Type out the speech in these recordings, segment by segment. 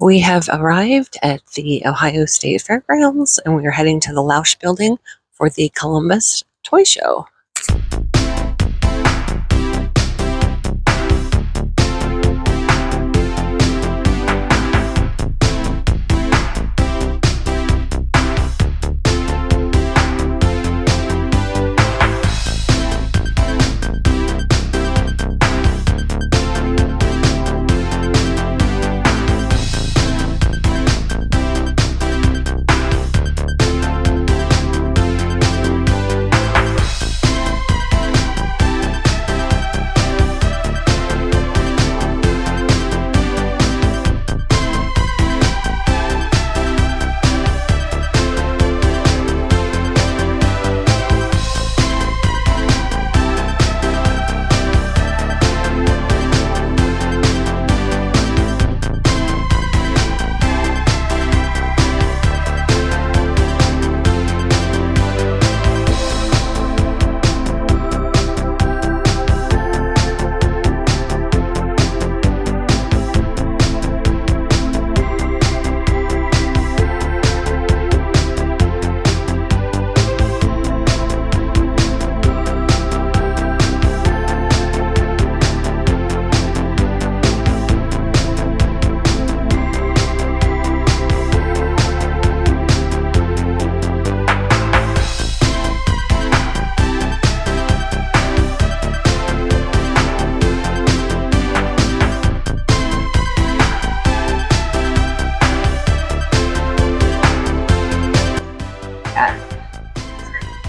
We have arrived at the Ohio State Fairgrounds and we are heading to the Lausch building for the Columbus Toy Show.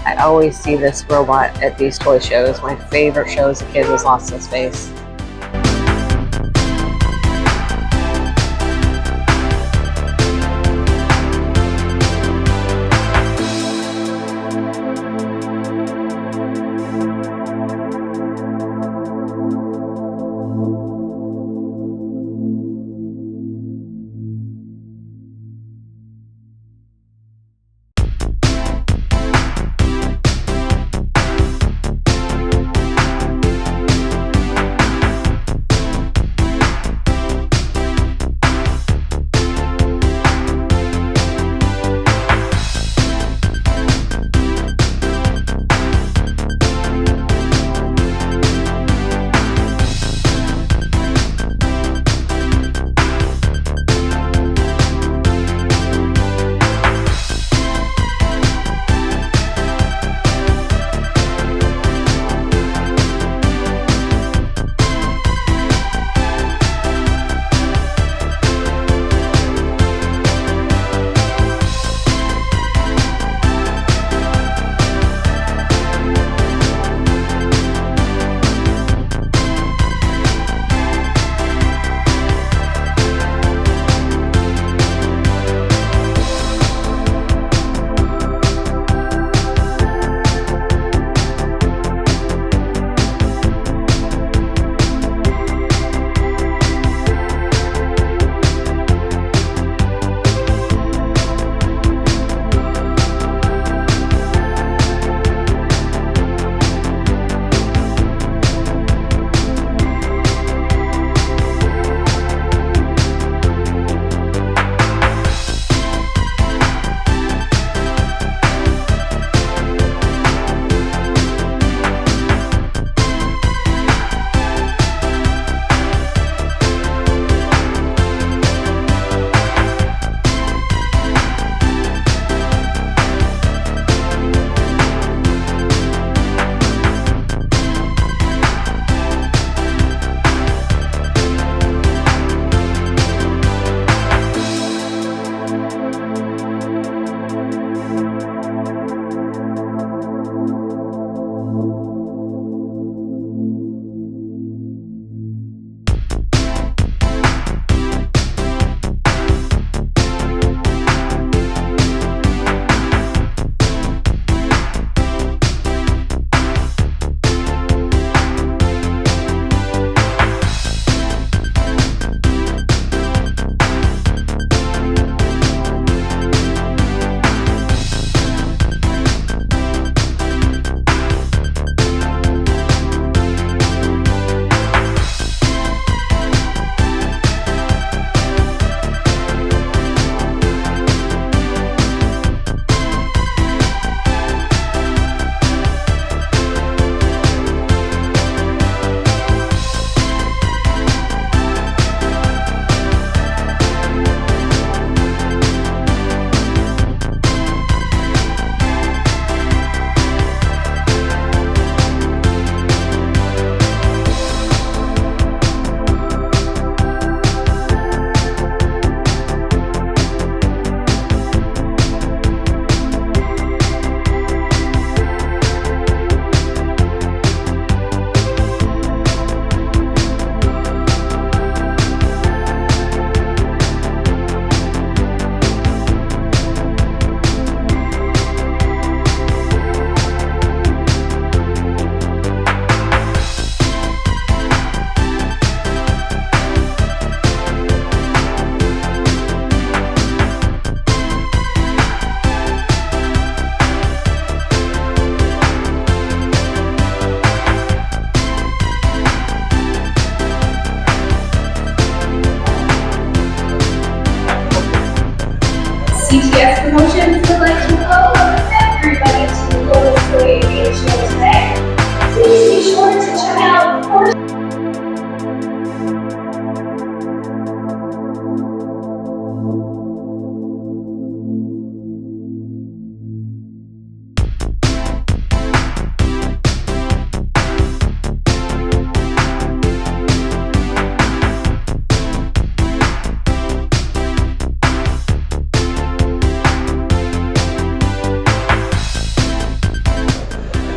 I always see this robot at these toy shows. My favorite show as a kid was Lost in Space.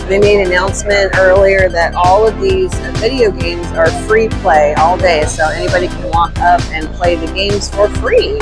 They made an announcement earlier that all of these video games are free play all day, so anybody can walk up and play the games for free.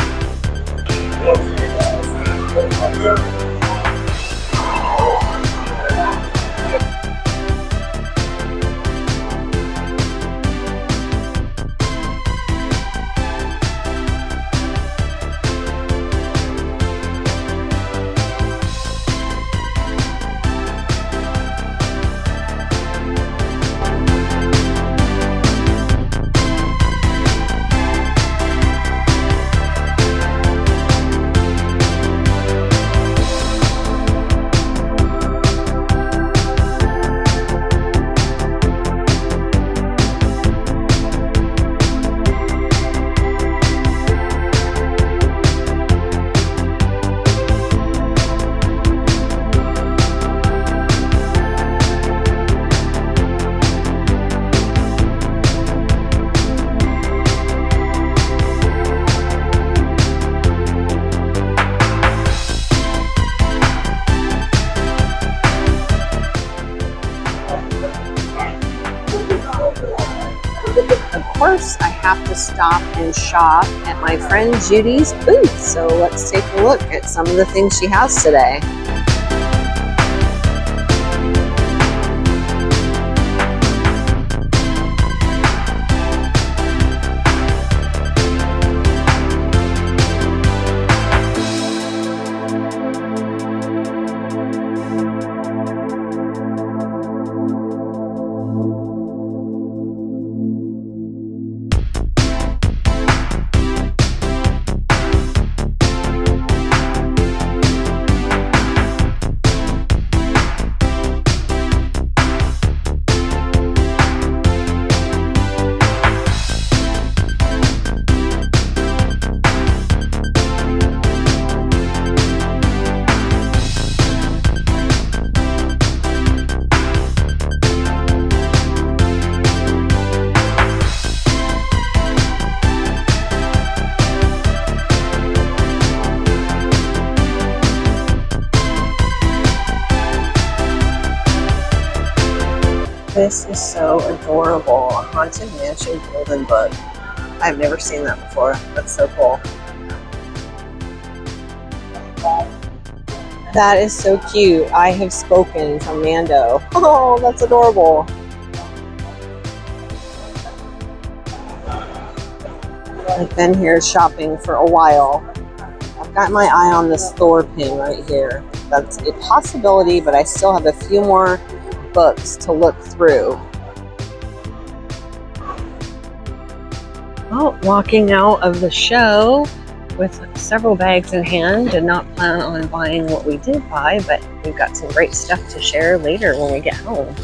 Of course, I have to stop and shop at my friend Judy's booth. So let's take a look at some of the things she has today. This is so adorable. A Haunted Mansion Golden Book. I've never seen that before. That's so cool. That is so cute. I have spoken from Mando. Oh, that's adorable. I've been here shopping for a while. I've got my eye on this Thor pin right here. That's a possibility, but I still have a few more books to look through. Well, walking out of the show with several bags in hand. Did not plan on buying what we did buy, but we've got some great stuff to share later when we get home.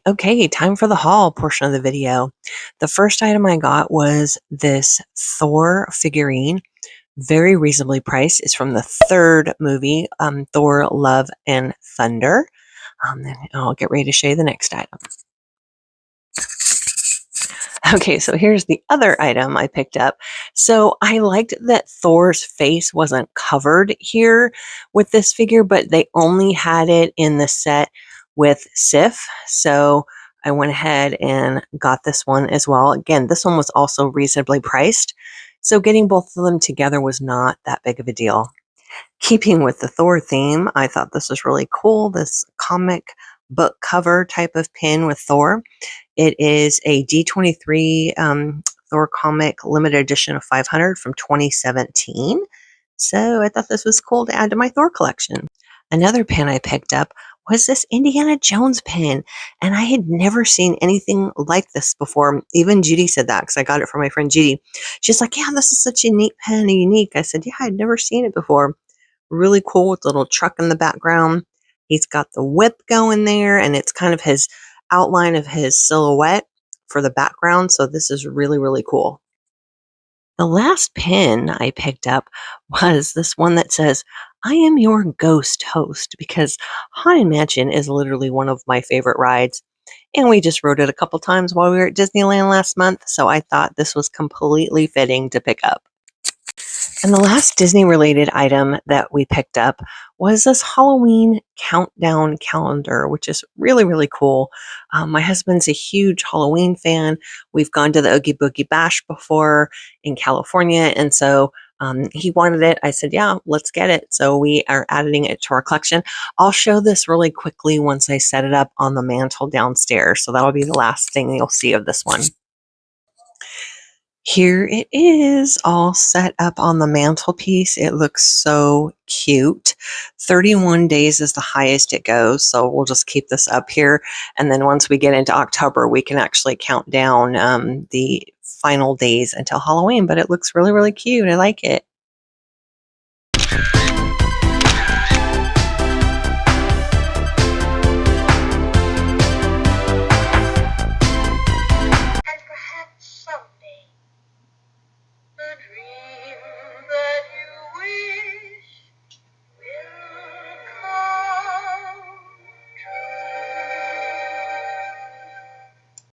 Okay, time for the haul portion of the video. The first item I got was this Thor figurine, very reasonably priced. It's from the third movie, Thor, Love, and Thunder. Then I'll get ready to show you the next item. Okay, so here's the other item I picked up. So I liked that Thor's face wasn't covered here with this figure, but they only had it in the set with Sif. So I went ahead and got this one as well. Again, this one was also reasonably priced. So getting both of them together was not that big of a deal. Keeping with the Thor theme, I thought this was really cool. This comic book cover type of pin with Thor. It is a D23 Thor comic limited edition of 500 from 2017. So I thought this was cool to add to my Thor collection. Another pin I picked up was this Indiana Jones pin, and I had never seen anything like this before. Even Judy said that because I got it from my friend Judy. She's like, yeah, this is such a neat pen and unique. I said, yeah, I'd never seen it before. Really cool with the little truck in the background. He's got the whip going there, and it's kind of his outline of his silhouette for the background. So this is really, really cool. The last pin I picked up was this one that says, I am your ghost host, because Haunted Mansion is literally one of my favorite rides. and we just rode it a couple times while we were at Disneyland last month, so I thought this was completely fitting to pick up. And the last Disney related item that we picked up was this Halloween countdown calendar, which is really, really cool. My husband's a huge Halloween fan. We've gone to the Oogie Boogie Bash before in California. And so he wanted it. I said, yeah, let's get it. So we are adding it to our collection. I'll show this really quickly once I set it up on the mantle downstairs. So that'll be the last thing you'll see of this one. Here it is, all set up on the mantelpiece. It looks so cute. 31 days is the highest it goes, so we'll just keep this up here. And then once we get into October, we can actually count down the final days until Halloween, but it looks really, really cute. I like it.